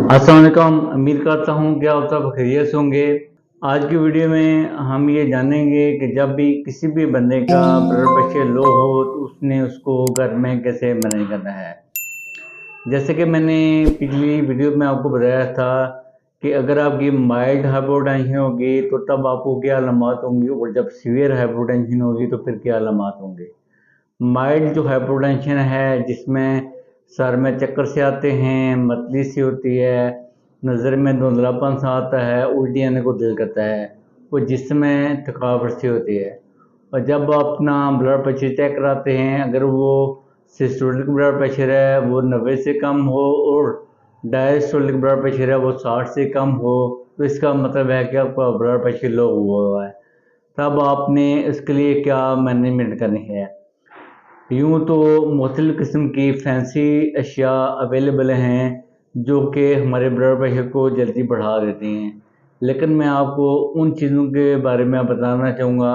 अस्सलाम वालेकुम। उम्मीद करता हूँ कि आप सब खैरियत से होंगे। आज की वीडियो में हम ये जानेंगे कि जब भी किसी भी बंदे का ब्लड प्रेशर लो हो तो उसको घर में कैसे मैनेज करना है। जैसे कि मैंने पिछली वीडियो में आपको बताया था कि अगर आपकी माइल्ड हाइपोटेंशन होगी तो तब आपको क्या अलामत होंगी, और जब सीवियर हाइपोटेंशन होगी तो फिर क्या अलामत होंगे। माइल्ड जो हाइपोटेंशन है, जिसमें सर में चक्कर से आते हैं, मतली सी होती है, नज़र में धुंधलापन सा आता है, उल्टी आने को दिल करता है, वो जिस्म में थकावट सी होती है। और जब आप अपना ब्लड प्रेशर चेक कराते हैं, अगर वो सिस्टोलिक ब्लड प्रेशर है वो 90 से कम हो और डायस्टोलिक ब्लड प्रेशर है वो 60 से कम हो, तो इसका मतलब है कि आपका ब्लड प्रेशर लो हुआ है। तब आपने इसके लिए क्या मैनेजमेंट करनी है। यूँ तो मुख्तलिफ़ किस्म की फैंसी अशिया अवेलेबल हैं जो कि हमारे ब्लड प्रेशर को जल्दी बढ़ा देती हैं, लेकिन मैं आपको उन चीज़ों के बारे में बताना चाहूँगा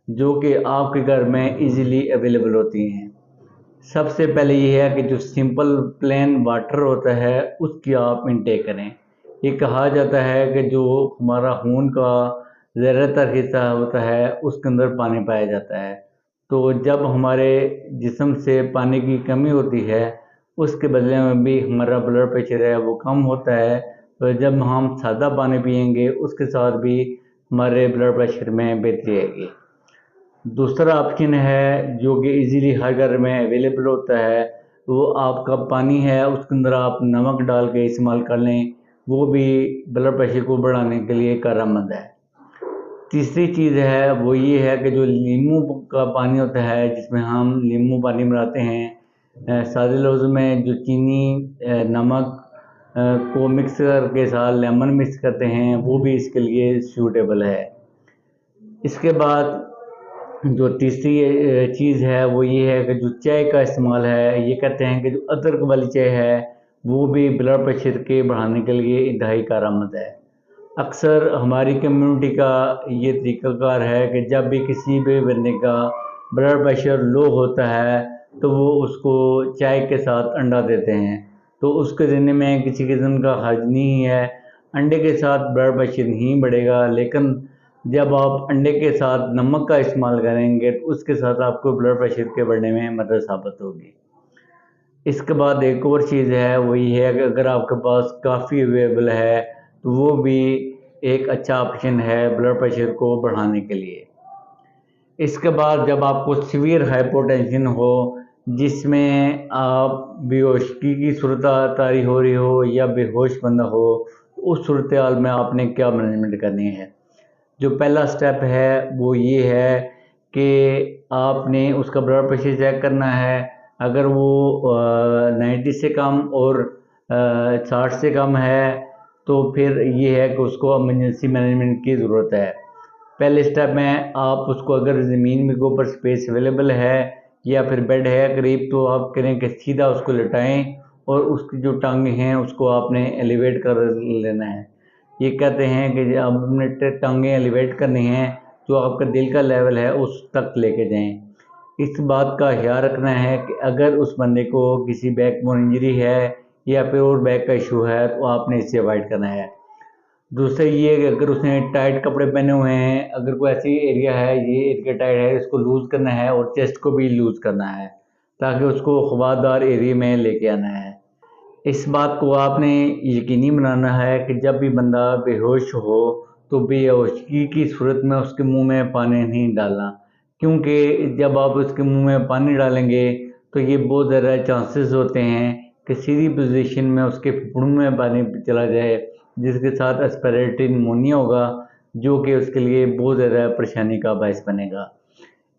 जो कि आपके घर में इजीली अवेलेबल होती हैं। सबसे पहले ये है कि जो सिंपल प्लेन वाटर होता है उसकी आप इंटेक करें। ये कहा जाता है कि जो हमारा खून का ज़्यादातर हिस्सा होता है उसके अंदर पानी पाया जाता है, तो जब हमारे जिस्म से पानी की कमी होती है उसके बदले में भी हमारा ब्लड प्रेशर है वो कम होता है। तो जब हम सादा पानी पिएंगे उसके साथ भी हमारे ब्लड प्रेशर में बेहतरी आएगी। दूसरा ऑप्शन है जो कि इजीली हर घर में अवेलेबल होता है, वो आपका पानी है उसके अंदर आप नमक डाल के इस्तेमाल कर लें, वो भी ब्लड प्रेशर को बढ़ाने के लिए कारआमद है। तीसरी चीज़ है वो ये है कि जो नींबू का पानी होता है जिसमें हम नींबू पानी बनाते हैं, सादे लफ्ज़ में जो चीनी नमक को मिक्स करके साथ लेमन मिक्स करते हैं, वो भी इसके लिए सूटेबल है। इसके बाद जो तीसरी चीज़ है वो ये है कि जो चाय का इस्तेमाल है, ये कहते हैं कि जो अदरक वाली चाय है वो भी ब्लड प्रेशर के बढ़ाने के लिए इंतहाई कारआमद है। अक्सर हमारी कम्युनिटी का ये तरीक़ाकार है कि जब भी किसी भी बंदे का ब्लड प्रेशर लो होता है तो वो उसको चाय के साथ अंडा देते हैं, तो उसके ज़िम्मे में किसी किस्म का हर्ज नहीं है। अंडे के साथ ब्लड प्रेशर नहीं बढ़ेगा, लेकिन जब आप अंडे के साथ नमक का इस्तेमाल करेंगे तो उसके साथ आपको ब्लड प्रेशर के बढ़ने में मदद साबित होगी। इसके बाद एक और चीज़ है वो ये है कि अगर आपके पास कॉफ़ी अवेलेबल है तो वो भी एक अच्छा ऑप्शन है ब्लड प्रेशर को बढ़ाने के लिए। इसके बाद जब आपको सीवियर हाइपोटेंशन हो, जिसमें आप बेहोशी की सूरत तारी हो रही हो या बेहोश बंदा हो, उस सूरत हाल में आपने क्या मैनेजमेंट करनी है। जो पहला स्टेप है वो ये है कि आपने उसका ब्लड प्रेशर चेक करना है। अगर वो 90 से कम और 60 से कम है तो फिर ये है कि उसको इमरजेंसी मैनेजमेंट की ज़रूरत है। पहले स्टेप में आप उसको, अगर ज़मीन में के ऊपर स्पेस अवेलेबल है या फिर बेड है करीब, तो आप करें कि सीधा उसको लिटाएं और उसकी जो टांगें हैं उसको आपने एलिवेट कर लेना है। ये कहते हैं कि जब आपने टांगें एलिवेट करनी हैं जो आपका दिल का लेवल है उस तक लेके जाएं। इस बात का ख्याल रखना है कि अगर उस बंदे को किसी बैक बोन इंजरी है या फिर और बैक का इशू है तो आपने इसे अवॉइड करना है। दूसरा ये कि अगर उसने टाइट कपड़े पहने हुए हैं, अगर कोई ऐसी एरिया है ये एरिया टाइट है, इसको लूज़ करना है और चेस्ट को भी लूज़ करना है ताकि उसको हवादार एरिया में लेके आना है। इस बात को आपने यकीनी बनाना है कि जब भी बंदा बेहोश हो तो बेहोशी की सूरत में उसके मुंह में पानी नहीं डालना, क्योंकि जब आप उसके मुंह में पानी डालेंगे तो ये बहुत ज़्यादा चांसेस होते हैं कि सीधी पोजीशन में उसके फेफड़ों में पानी चला जाए, जिसके साथ एस्पिरेटरी निमोनिया होगा, जो कि उसके लिए बहुत ज़्यादा परेशानी का बायस बनेगा।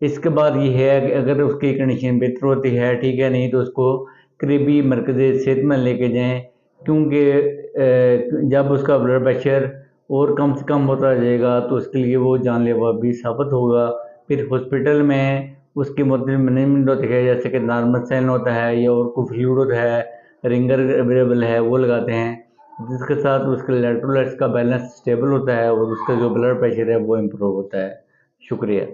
इसके बाद ये है कि अगर उसकी कंडीशन बेहतर होती है, ठीक है, नहीं तो उसको करीबी मरकज़ सेहत में लेके जाएँ, क्योंकि जब उसका ब्लड प्रेशर और कम से कम होता जाएगा तो उसके लिए वो जानलेवा भी साबित होगा। फिर हॉस्पिटल में उसकी मुख्तलिफ मैनेजमेंट होती है, जैसे कि नॉर्मल सैलाइन होता है या और कोई फ्लूइड होता है, रिंगर अवेलेबल है वो लगाते हैं, जिसके साथ उसके इलेक्ट्रोलाइट्स का बैलेंस स्टेबल होता है और उसका जो ब्लड प्रेशर है वो इम्प्रूव होता है। शुक्रिया।